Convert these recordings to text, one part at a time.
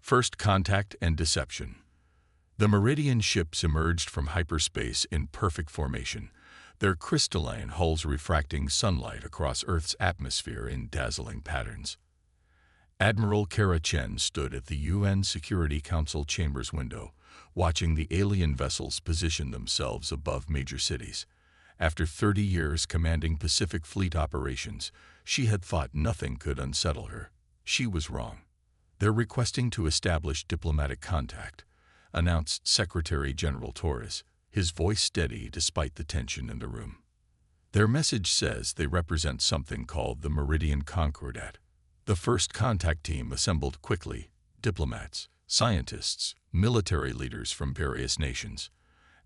First contact and deception. The Meridian ships emerged from hyperspace in perfect formation, their crystalline hulls refracting sunlight across Earth's atmosphere in dazzling patterns. Admiral Kara Chen stood at the UN Security Council chambers window, watching the alien vessels position themselves above major cities. After 30 years commanding Pacific Fleet operations, she had thought nothing could unsettle her. She was wrong. "They're requesting to establish diplomatic contact," announced Secretary General Torres, his voice steady despite the tension in the room. "Their message says they represent something called the Meridian Concordat." The first contact team assembled quickly: diplomats, scientists, military leaders from various nations.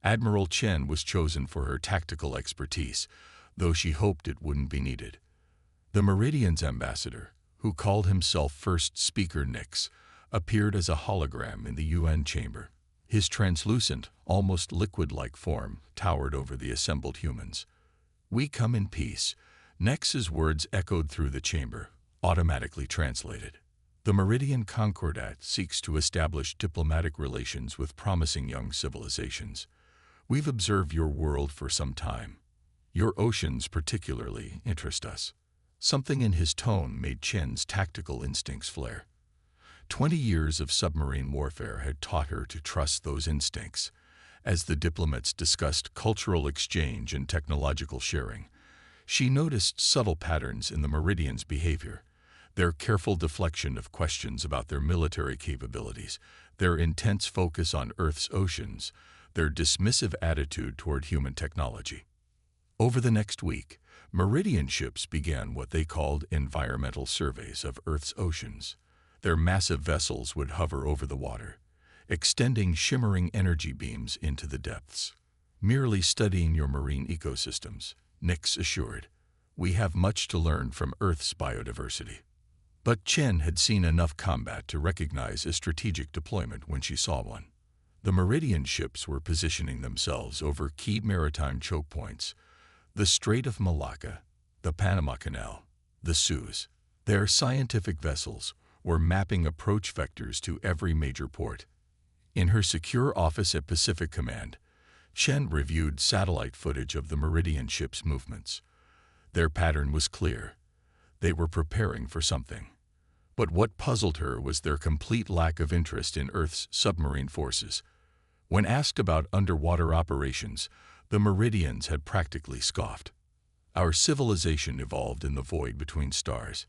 Admiral Chen was chosen for her tactical expertise, though she hoped it wouldn't be needed. The Meridian's ambassador, who called himself First Speaker Nix, appeared as a hologram in the UN chamber. His translucent, almost liquid-like form towered over the assembled humans. "We come in peace," Nix's words echoed through the chamber, automatically translated. "The Meridian Concordat seeks to establish diplomatic relations with promising young civilizations. We've observed your world for some time. Your oceans particularly interest us." Something in his tone made Chen's tactical instincts flare. 20 years of submarine warfare had taught her to trust those instincts. As the diplomats discussed cultural exchange and technological sharing, she noticed subtle patterns in the Meridians' behavior: their careful deflection of questions about their military capabilities, their intense focus on Earth's oceans, their dismissive attitude toward human technology. Over the next week, Meridian ships began what they called environmental surveys of Earth's oceans. Their massive vessels would hover over the water, extending shimmering energy beams into the depths. "Merely studying your marine ecosystems," Nix assured. "We have much to learn from Earth's biodiversity." But Chen had seen enough combat to recognize a strategic deployment when she saw one. The Meridian ships were positioning themselves over key maritime choke points: the Strait of Malacca, the Panama Canal, the Suez. Their scientific vessels were mapping approach vectors to every major port. In her secure office at Pacific Command, Chen reviewed satellite footage of the Meridian ships' movements. Their pattern was clear. They were preparing for something. But what puzzled her was their complete lack of interest in Earth's submarine forces. When asked about underwater operations, the Meridians had practically scoffed. "Our civilization evolved in the void between stars,"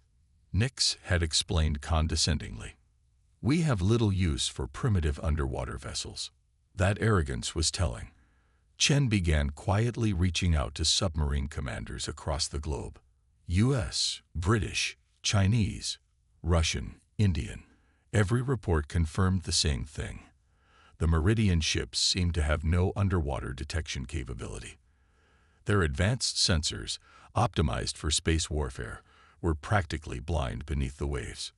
Nix had explained condescendingly. "We have little use for primitive underwater vessels." That arrogance was telling. Chen began quietly reaching out to submarine commanders across the globe. US, British, Chinese, Russian, Indian. Every report confirmed the same thing. The Meridian ships seemed to have no underwater detection capability. Their advanced sensors, optimized for space warfare, were practically blind beneath the waves.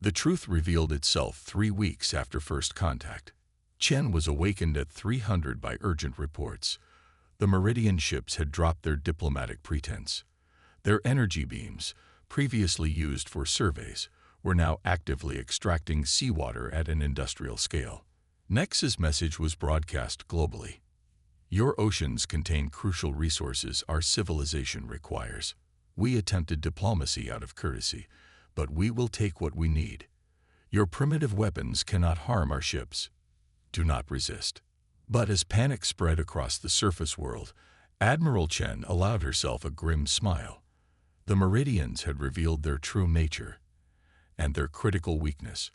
The truth revealed itself 3 weeks after first contact. Chen was awakened at 300 by urgent reports. The Meridian ships had dropped their diplomatic pretense. Their energy beams, previously used for surveys, were now actively extracting seawater at an industrial scale. Nix's message was broadcast globally. "Your oceans contain crucial resources our civilization requires. We attempted diplomacy out of courtesy, but we will take what we need. Your primitive weapons cannot harm our ships. Do not resist." But as panic spread across the surface world, Admiral Chen allowed herself a grim smile. The Meridians had revealed their true nature and their critical weakness.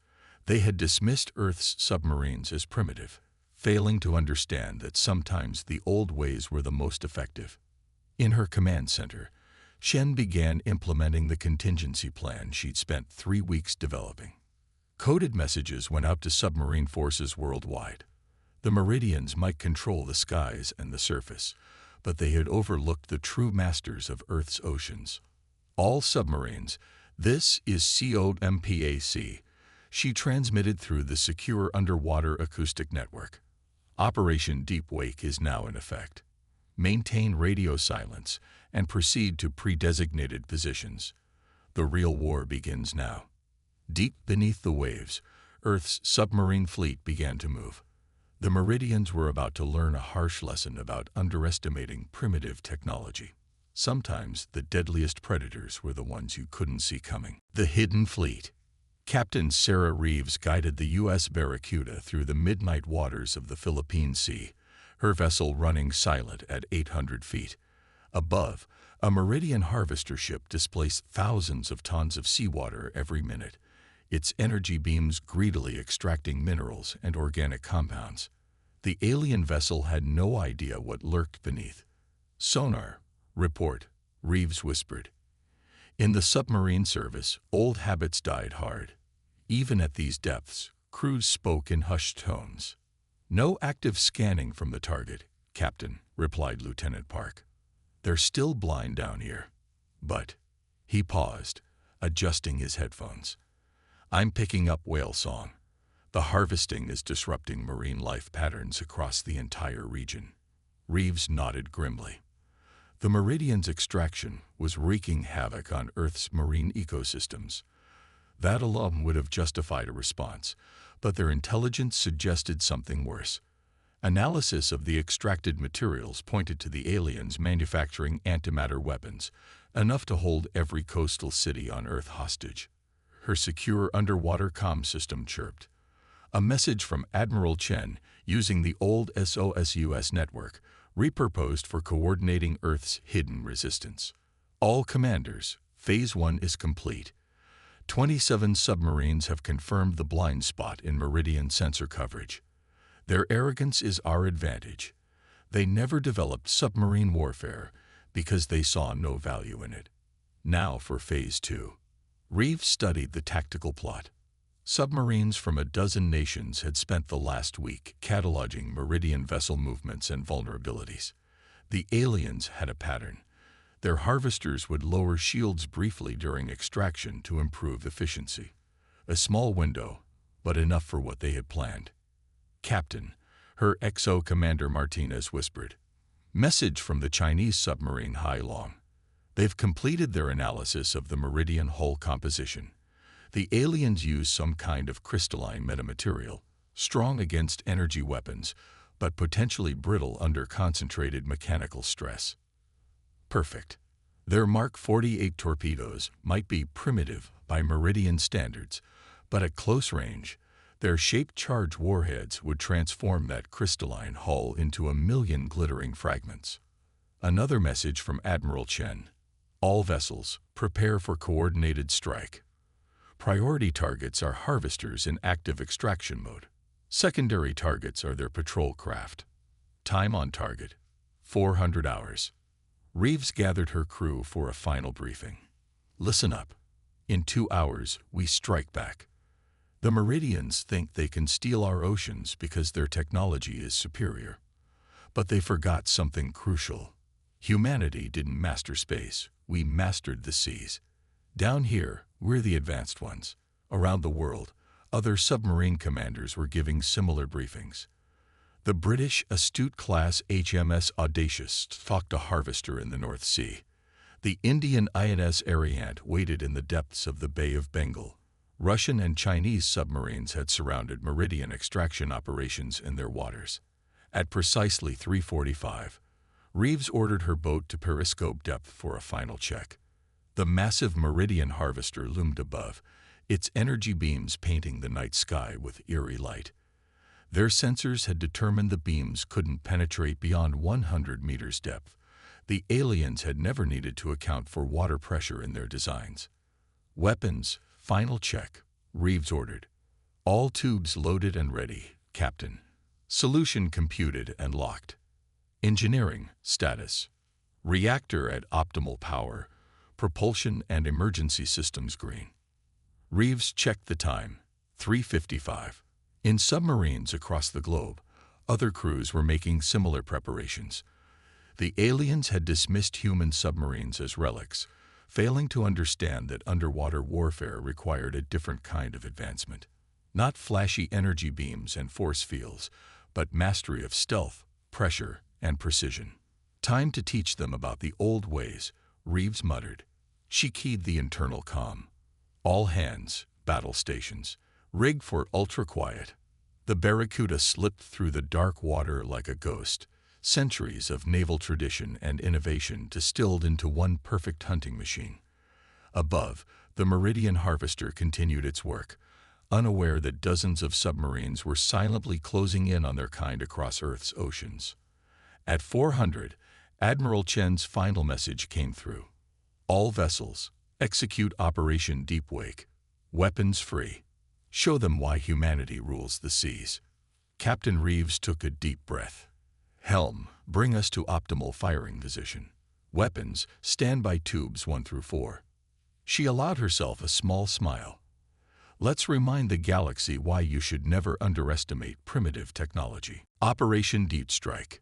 They had dismissed Earth's submarines as primitive, failing to understand that sometimes the old ways were the most effective. In her command center, Chen began implementing the contingency plan she'd spent 3 weeks developing. Coded messages went out to submarine forces worldwide. The Meridians might control the skies and the surface, but they had overlooked the true masters of Earth's oceans. "All submarines, this is COMPAC," she transmitted through the secure underwater acoustic network. "Operation Deep Wake is now in effect. Maintain radio silence and proceed to pre-designated positions. The real war begins now." Deep beneath the waves, Earth's submarine fleet began to move. The Meridians were about to learn a harsh lesson about underestimating primitive technology. Sometimes the deadliest predators were the ones you couldn't see coming. The Hidden Fleet. Captain Sarah Reeves guided the U.S. Barracuda through the midnight waters of the Philippine Sea, her vessel running silent at 800 feet. Above, a Meridian harvester ship displaced thousands of tons of seawater every minute, its energy beams greedily extracting minerals and organic compounds. The alien vessel had no idea what lurked beneath. "Sonar, report," Reeves whispered. In the submarine service, old habits died hard. Even at these depths, crews spoke in hushed tones. "No active scanning from the target, Captain," replied Lieutenant Park. "They're still blind down here." "But," he paused, adjusting his headphones, "I'm picking up whale song. The harvesting is disrupting marine life patterns across the entire region." Reeves nodded grimly. The Meridian's extraction was wreaking havoc on Earth's marine ecosystems. That alone would have justified a response, but their intelligence suggested something worse. Analysis of the extracted materials pointed to the aliens manufacturing antimatter weapons, enough to hold every coastal city on Earth hostage. Her secure underwater comm system chirped. A message from Admiral Chen, using the old SOSUS network, repurposed for coordinating Earth's hidden resistance. "All commanders, Phase 1 is complete. 27 submarines have confirmed the blind spot in Meridian sensor coverage. Their arrogance is our advantage. They never developed submarine warfare because they saw no value in it. Now for Phase 2. Reeves studied the tactical plot. Submarines from a dozen nations had spent the last week cataloging Meridian vessel movements and vulnerabilities. The aliens had a pattern. Their harvesters would lower shields briefly during extraction to improve efficiency. A small window, but enough for what they had planned. "Captain," her XO Commander Martinez whispered. "Message from the Chinese submarine Hai Long. They've completed their analysis of the Meridian hull composition. The aliens use some kind of crystalline metamaterial, strong against energy weapons, but potentially brittle under concentrated mechanical stress." Perfect. Their Mark 48 torpedoes might be primitive by Meridian standards, but at close range, their shaped charge warheads would transform that crystalline hull into a million glittering fragments. Another message from Admiral Chen. "All vessels, prepare for coordinated strike. Priority targets are harvesters in active extraction mode. Secondary targets are their patrol craft. Time on target, 400 hours. Reeves gathered her crew for a final briefing. "Listen up. In 2 hours, we strike back. The Meridians think they can steal our oceans because their technology is superior. But they forgot something crucial. Humanity didn't master space. We mastered the seas. Down here, we're the advanced ones. Around the world, other submarine commanders were giving similar briefings. The British astute-class HMS Audacious stalked a harvester in the North Sea. The Indian INS Ariant waited in the depths of the Bay of Bengal. Russian and Chinese submarines had surrounded Meridian extraction operations in their waters. At precisely 3:45, Reeves ordered her boat to periscope depth for a final check. The massive Meridian harvester loomed above, its energy beams painting the night sky with eerie light. Their sensors had determined the beams couldn't penetrate beyond 100 meters depth. The aliens had never needed to account for water pressure in their designs. "Weapons, final check," Reeves ordered. "All tubes loaded and ready, Captain. Solution computed and locked. Engineering, status. Reactor at optimal power. Propulsion and emergency systems green." Reeves checked the time, 3:55. In submarines across the globe, other crews were making similar preparations. The aliens had dismissed human submarines as relics, failing to understand that underwater warfare required a different kind of advancement. Not flashy energy beams and force fields, but mastery of stealth, pressure, and precision. "Time to teach them about the old ways," Reeves muttered. She keyed the internal comm. "All hands, battle stations. Rigged for ultra-quiet, the Barracuda slipped through the dark water like a ghost, centuries of naval tradition and innovation distilled into one perfect hunting machine. Above, the Meridian Harvester continued its work, unaware that dozens of submarines were silently closing in on their kind across Earth's oceans. At 400, Admiral Chen's final message came through. All vessels, execute Operation Deep Wake. Weapons free. Show them why humanity rules the seas. Captain Reeves took a deep breath. Helm, bring us to optimal firing position. Weapons, standby tubes 1 through 4. She allowed herself a small smile. Let's remind the galaxy why you should never underestimate primitive technology. Operation Deep Strike.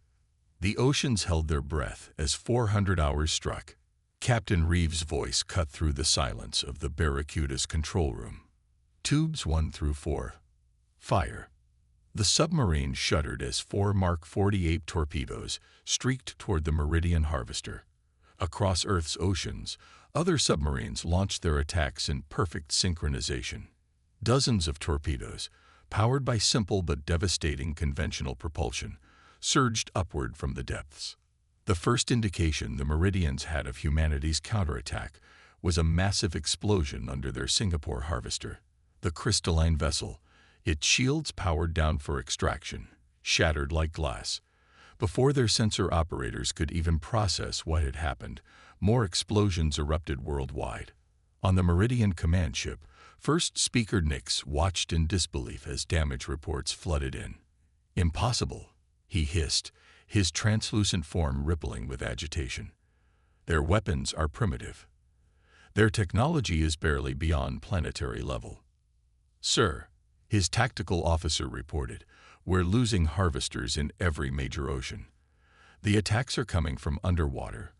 The oceans held their breath as 400 hours struck. Captain Reeves' voice cut through the silence of the Barracuda's control room. Tubes 1 through 4. Fire. The submarine shuddered as 4 Mark 48 torpedoes streaked toward the Meridian Harvester. Across Earth's oceans, other submarines launched their attacks in perfect synchronization. Dozens of torpedoes, powered by simple but devastating conventional propulsion, surged upward from the depths. The first indication the Meridians had of humanity's counterattack was a massive explosion under their Singapore Harvester. The crystalline vessel, its shields powered down for extraction, shattered like glass. Before their sensor operators could even process what had happened, more explosions erupted worldwide. On the Meridian command ship, First Speaker Nix watched in disbelief as damage reports flooded in. Impossible, he hissed, his translucent form rippling with agitation. Their weapons are primitive. Their technology is barely beyond planetary level. Sir, his tactical officer reported, we're losing harvesters in every major ocean. The attacks are coming from underwater,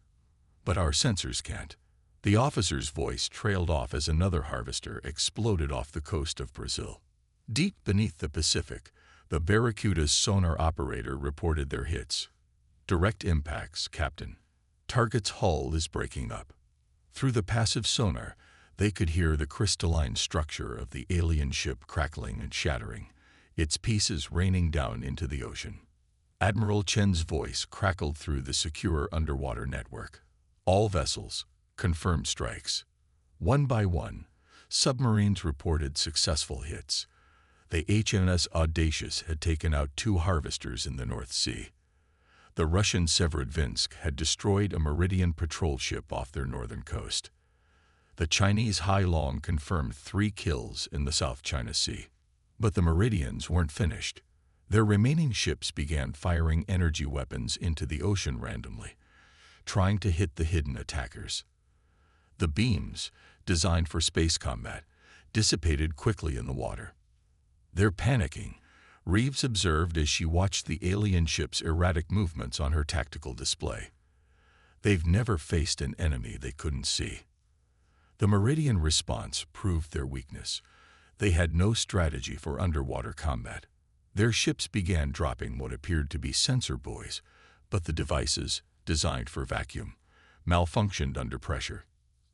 but our sensors can't. The officer's voice trailed off as another harvester exploded off the coast of Brazil. Deep beneath the Pacific, the Barracuda's sonar operator reported their hits. Direct impacts, Captain. Target's hull is breaking up. Through the passive sonar, they could hear the crystalline structure of the alien ship crackling and shattering, its pieces raining down into the ocean. Admiral Chen's voice crackled through the secure underwater network. All vessels, confirmed strikes. One by one, submarines reported successful hits. The HMS Audacious had taken out 2 harvesters in the North Sea. The Russian Severodvinsk had destroyed a Meridian patrol ship off their northern coast. The Chinese Hailong confirmed 3 kills in the South China Sea. But the Meridians weren't finished. Their remaining ships began firing energy weapons into the ocean randomly, trying to hit the hidden attackers. The beams, designed for space combat, dissipated quickly in the water. They're panicking, Reeves observed as she watched the alien ship's erratic movements on her tactical display. They've never faced an enemy they couldn't see. The Meridian response proved their weakness. They had no strategy for underwater combat. Their ships began dropping what appeared to be sensor buoys, but the devices, designed for vacuum, malfunctioned under pressure.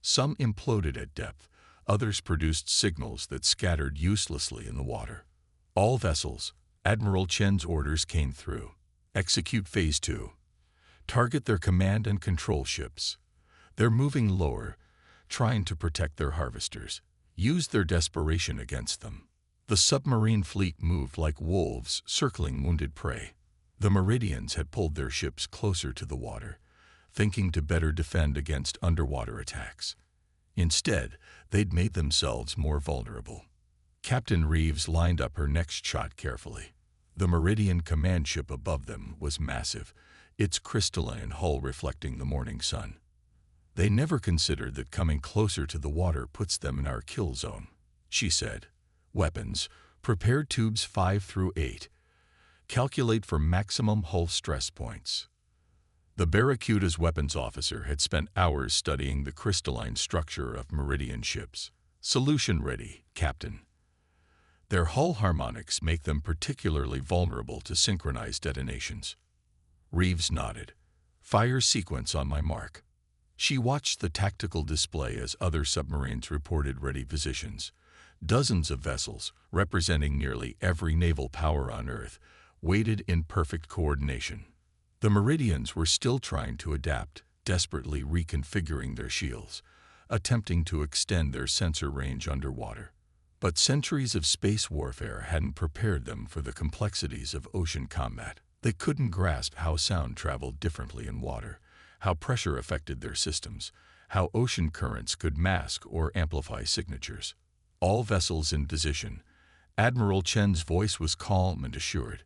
Some imploded at depth, others produced signals that scattered uselessly in the water. All vessels, Admiral Chen's orders came through. Execute Phase 2. Target their command and control ships. They're moving lower, trying to protect their harvesters. Use their desperation against them. The submarine fleet moved like wolves circling wounded prey. The Meridians had pulled their ships closer to the water, thinking to better defend against underwater attacks. Instead, they'd made themselves more vulnerable. Captain Reeves lined up her next shot carefully. The Meridian command ship above them was massive, its crystalline hull reflecting the morning sun. They never considered that coming closer to the water puts them in our kill zone, she said. Weapons, prepare tubes 5 through 8. Calculate for maximum hull stress points. The Barracuda's weapons officer had spent hours studying the crystalline structure of Meridian ships. Solution ready, Captain. Their hull harmonics make them particularly vulnerable to synchronized detonations. Reeves nodded. Fire sequence on my mark. She watched the tactical display as other submarines reported ready positions. Dozens of vessels, representing nearly every naval power on Earth, waited in perfect coordination. The Meridians were still trying to adapt, desperately reconfiguring their shields, attempting to extend their sensor range underwater. But centuries of space warfare hadn't prepared them for the complexities of ocean combat. They couldn't grasp how sound traveled differently in water, how pressure affected their systems, how ocean currents could mask or amplify signatures. All vessels in position. Admiral Chen's voice was calm and assured.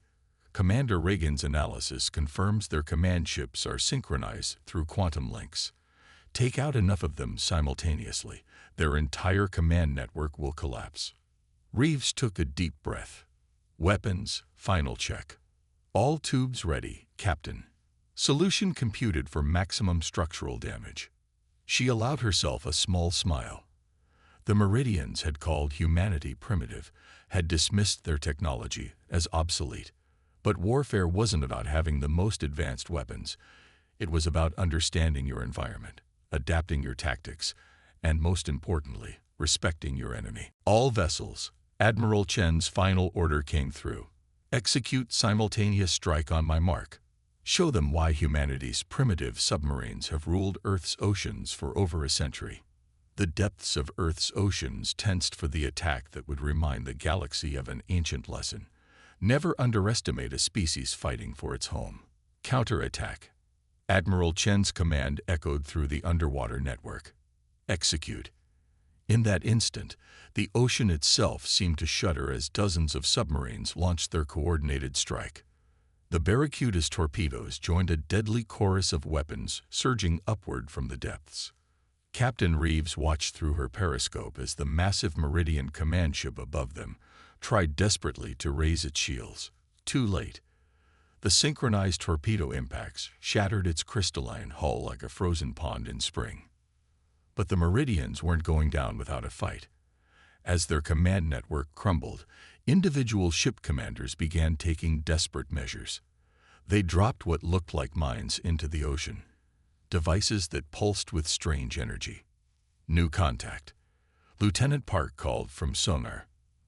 Commander Reagan's analysis confirms their command ships are synchronized through quantum links. Take out enough of them simultaneously, their entire command network will collapse. Reeves took a deep breath. Weapons, final check. All tubes ready, Captain. Solution computed for maximum structural damage. She allowed herself a small smile. The Meridians had called humanity primitive, had dismissed their technology as obsolete. But warfare wasn't about having the most advanced weapons. It was about understanding your environment, adapting your tactics, and most importantly, respecting your enemy. All vessels. Admiral Chen's final order came through. Execute simultaneous strike on my mark. Show them why humanity's primitive submarines have ruled Earth's oceans for over a century. The depths of Earth's oceans tensed for the attack that would remind the galaxy of an ancient lesson. Never underestimate a species fighting for its home. Counterattack. Admiral Chen's command echoed through the underwater network. Execute. In that instant, the ocean itself seemed to shudder as dozens of submarines launched their coordinated strike. The Barracuda's torpedoes joined a deadly chorus of weapons surging upward from the depths. Captain Reeves watched through her periscope as the massive Meridian command ship above them tried desperately to raise its shields. Too late. The synchronized torpedo impacts shattered its crystalline hull like a frozen pond in spring. But the Meridians weren't going down without a fight. As their command network crumbled, individual ship commanders began taking desperate measures. They dropped what looked like mines into the ocean, devices that pulsed with strange energy. New contact. Lieutenant Park called from sonar.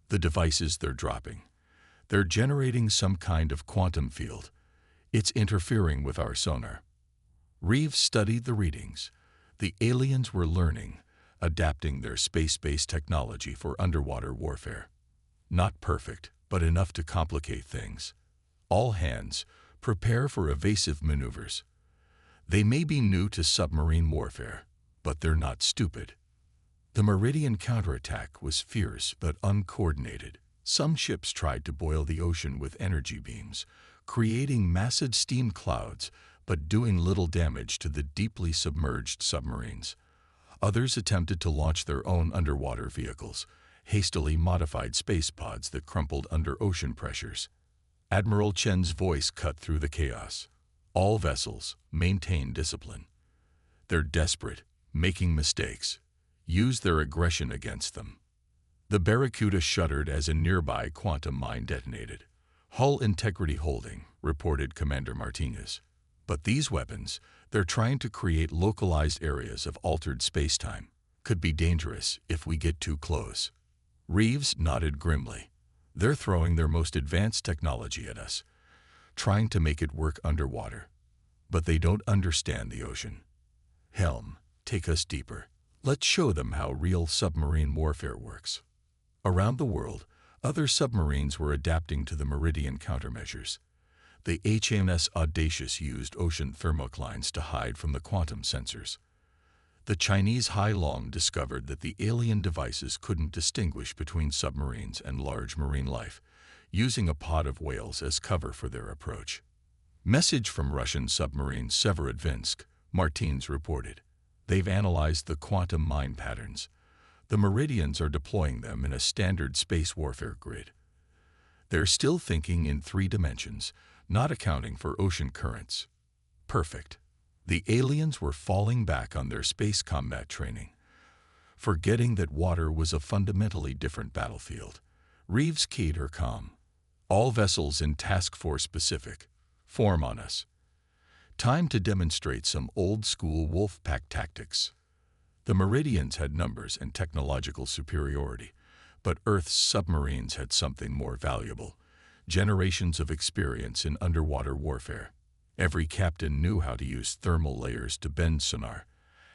The devices they're dropping. They're generating some kind of quantum field. It's interfering with our sonar. Reeves studied the readings. The aliens were learning, adapting their space-based technology for underwater warfare. Not perfect, but enough to complicate things. All hands, prepare for evasive maneuvers. They may be new to submarine warfare, but they're not stupid. The Meridian counterattack was fierce but uncoordinated. Some ships tried to boil the ocean with energy beams, creating massive steam clouds, but doing little damage to the deeply submerged submarines. Others attempted to launch their own underwater vehicles, hastily modified space pods that crumpled under ocean pressures. Admiral Chen's voice cut through the chaos. All vessels, maintain discipline. They're desperate, making mistakes. Use their aggression against them. The Barracuda shuddered as a nearby quantum mine detonated. Hull integrity holding, reported Commander Martinez. But these weapons, they're trying to create localized areas of altered space-time. Could be dangerous if we get too close. Reeves nodded grimly. They're throwing their most advanced technology at us, trying to make it work underwater. But they don't understand the ocean. Helm, take us deeper. Let's show them how real submarine warfare works. Around the world, other submarines were adapting to the Meridian countermeasures. The HMS Audacious used ocean thermoclines to hide from the quantum sensors. The Chinese Hailong discovered that the alien devices couldn't distinguish between submarines and large marine life, using a pod of whales as cover for their approach. Message from Russian submarine Severodvinsk, Martins reported. They've analyzed the quantum mine patterns. The Meridians are deploying them in a standard space warfare grid. They're still thinking in 3 dimensions, not accounting for ocean currents. Perfect. The aliens were falling back on their space combat training, forgetting that water was a fundamentally different battlefield. Reeves keyed her calm. All vessels in Task Force Pacific, form on us. Time to demonstrate some old-school wolf pack tactics. The Meridians had numbers and technological superiority, But Earth's submarines had something more valuable: generations of experience in underwater warfare. Every captain knew how to use thermal layers to bend sonar,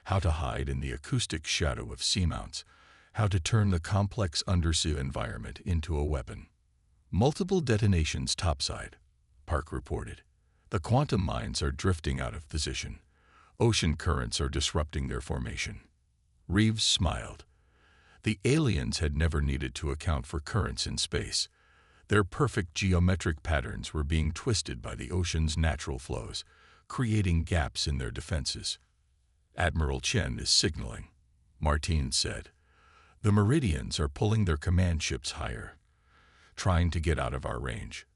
how to hide in the acoustic shadow of seamounts, how to turn the complex undersea environment into a weapon. Multiple detonations topside, Park reported. The quantum mines are drifting out of position. Ocean currents are disrupting their formation. Reeves smiled. The aliens had never needed to account for currents in space. Their perfect geometric patterns were being twisted by the ocean's natural flows, creating gaps in their defenses. Admiral Chen is signaling, Martine said. The Meridians are pulling their command ships higher, trying to get out of our range.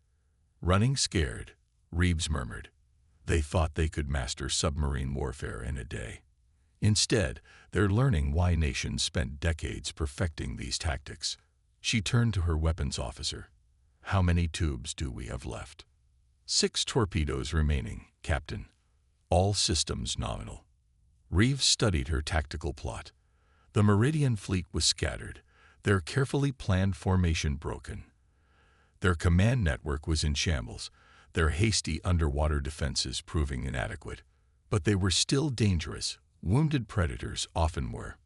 Running scared, Reeves murmured. They thought they could master submarine warfare in a day. Instead, they're learning why nations spent decades perfecting these tactics. She turned to her weapons officer. How many tubes do we have left? 6 torpedoes remaining, Captain. All systems nominal. Reeves studied her tactical plot. The Meridian fleet was scattered, their carefully planned formation broken. Their command network was in shambles, their hasty underwater defenses proving inadequate. But they were still dangerous. Wounded predators often were.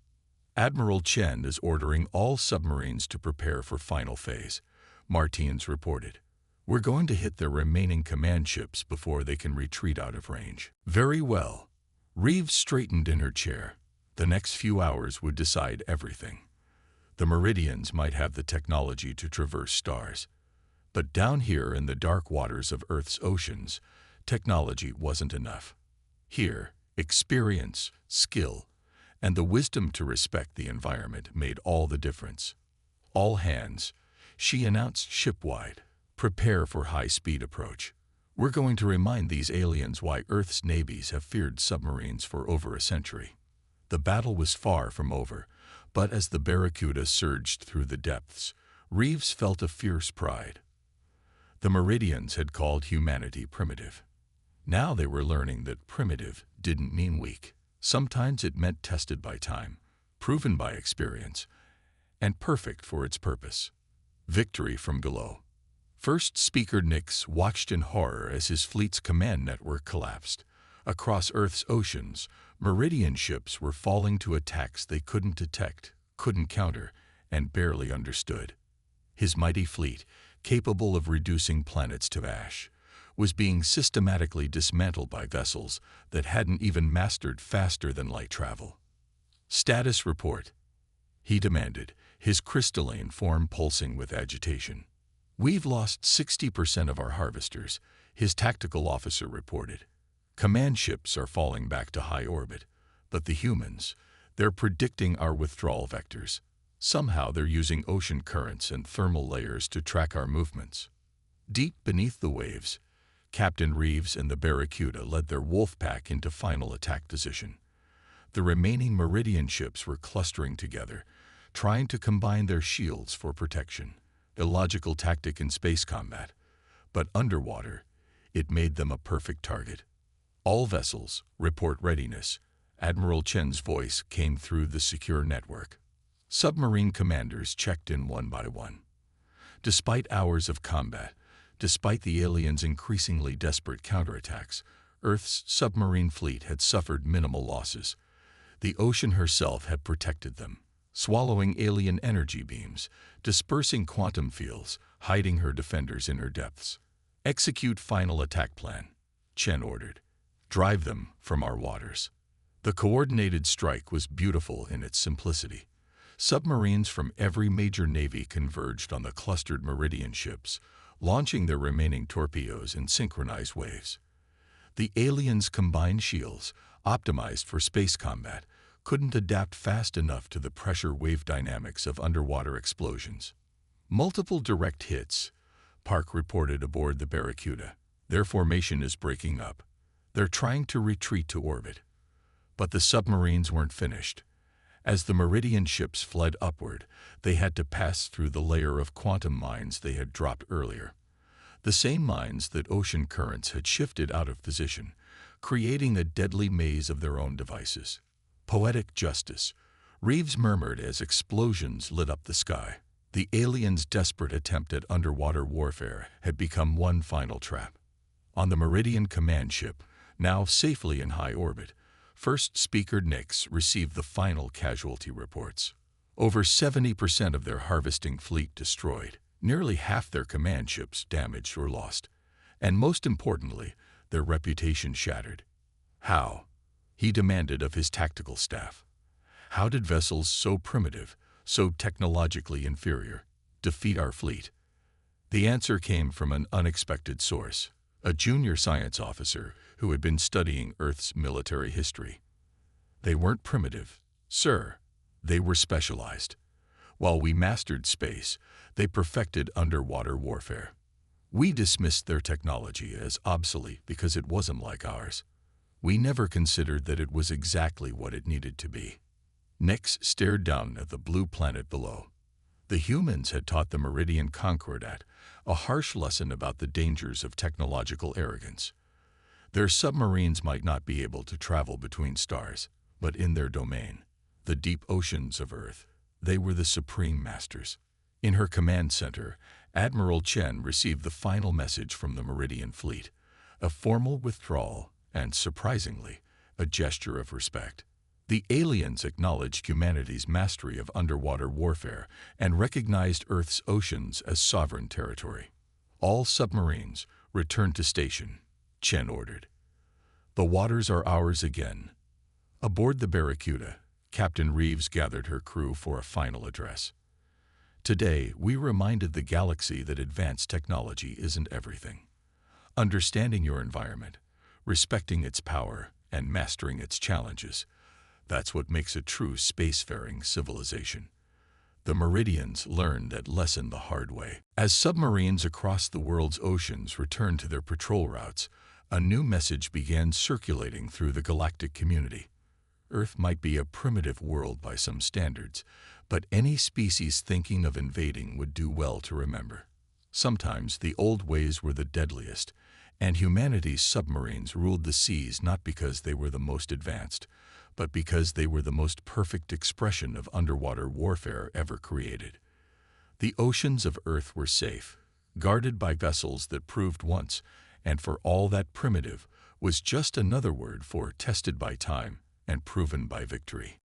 Admiral Chen is ordering all submarines to prepare for final phase, Martins reported. We're going to hit their remaining command ships before they can retreat out of range. Very well. Reeves straightened in her chair. The next few hours would decide everything. The Meridians might have the technology to traverse stars. But down here in the dark waters of Earth's oceans, technology wasn't enough. Here, experience, skill, and the wisdom to respect the environment made all the difference. All hands, she announced shipwide, prepare for high-speed approach. We're going to remind these aliens why Earth's navies have feared submarines for over a century. The battle was far from over, but as the Barracuda surged through the depths, Reeves felt a fierce pride. The Meridians had called humanity primitive. Now they were learning that primitive didn't mean weak. Sometimes it meant tested by time, proven by experience, and perfect for its purpose. Victory from below. First Speaker Nix watched in horror as his fleet's command network collapsed. Across Earth's oceans, Meridian ships were falling to attacks they couldn't detect, couldn't counter, and barely understood. His mighty fleet, capable of reducing planets to ash, was being systematically dismantled by vessels that hadn't even mastered faster-than-light travel. Status report, he demanded, his crystalline form pulsing with agitation. We've lost 60% of our harvesters, his tactical officer reported. Command ships are falling back to high orbit, but the humans, they're predicting our withdrawal vectors. Somehow they're using ocean currents and thermal layers to track our movements. Deep beneath the waves, Captain Reeves and the Barracuda led their wolf pack into final attack position. The remaining Meridian ships were clustering together, trying to combine their shields for protection. Illogical tactic in space combat, but underwater, it made them a perfect target. All vessels, report readiness. Admiral Chen's voice came through the secure network. Submarine commanders checked in one by one. Despite hours of combat, despite the aliens' increasingly desperate counterattacks, Earth's submarine fleet had suffered minimal losses. The ocean herself had protected them, swallowing alien energy beams, dispersing quantum fields, hiding her defenders in her depths. Execute final attack plan, Chen ordered. Drive them from our waters. The coordinated strike was beautiful in its simplicity. Submarines from every major navy converged on the clustered Meridian ships, launching their remaining torpedoes in synchronized waves. The aliens' combined shields, optimized for space combat, couldn't adapt fast enough to the pressure wave dynamics of underwater explosions. Multiple direct hits, Park reported aboard the Barracuda. Their formation is breaking up. They're trying to retreat to orbit. But the submarines weren't finished. As the Meridian ships fled upward, they had to pass through the layer of quantum mines they had dropped earlier. The same mines that ocean currents had shifted out of position, creating a deadly maze of their own devices. Poetic justice, Reeves murmured as explosions lit up the sky. The aliens' desperate attempt at underwater warfare had become one final trap. On the Meridian command ship, now safely in high orbit, First Speaker Nix received the final casualty reports. Over 70% of their harvesting fleet destroyed, nearly half their command ships damaged or lost, and most importantly, their reputation shattered. How? He demanded of his tactical staff. How did vessels so primitive, so technologically inferior, defeat our fleet? The answer came from an unexpected source, a junior science officer who had been studying Earth's military history. They weren't primitive, sir. They were specialized. While we mastered space, they perfected underwater warfare. We dismissed their technology as obsolete because it wasn't like ours. We never considered that it was exactly what it needed to be. Nix stared down at the blue planet below. The humans had taught the Meridian Concordat a harsh lesson about the dangers of technological arrogance. Their submarines might not be able to travel between stars, but in their domain, the deep oceans of Earth, they were the supreme masters. In her command center, Admiral Chen received the final message from the Meridian fleet, a formal withdrawal and, surprisingly, a gesture of respect. The aliens acknowledged humanity's mastery of underwater warfare and recognized Earth's oceans as sovereign territory. All submarines return to station, Chen ordered. The waters are ours again. Aboard the Barracuda, Captain Reeves gathered her crew for a final address. Today, we reminded the galaxy that advanced technology isn't everything. Understanding your environment, respecting its power, and mastering its challenges, that's what makes a true spacefaring civilization. The Meridians learned that lesson the hard way. As submarines across the world's oceans returned to their patrol routes, a new message began circulating through the galactic community. Earth might be a primitive world by some standards, but any species thinking of invading would do well to remember. Sometimes the old ways were the deadliest, and humanity's submarines ruled the seas not because they were the most advanced, but because they were the most perfect expression of underwater warfare ever created. The oceans of Earth were safe, guarded by vessels that proved once, and for all that primitive, was just another word for tested by time and proven by victory.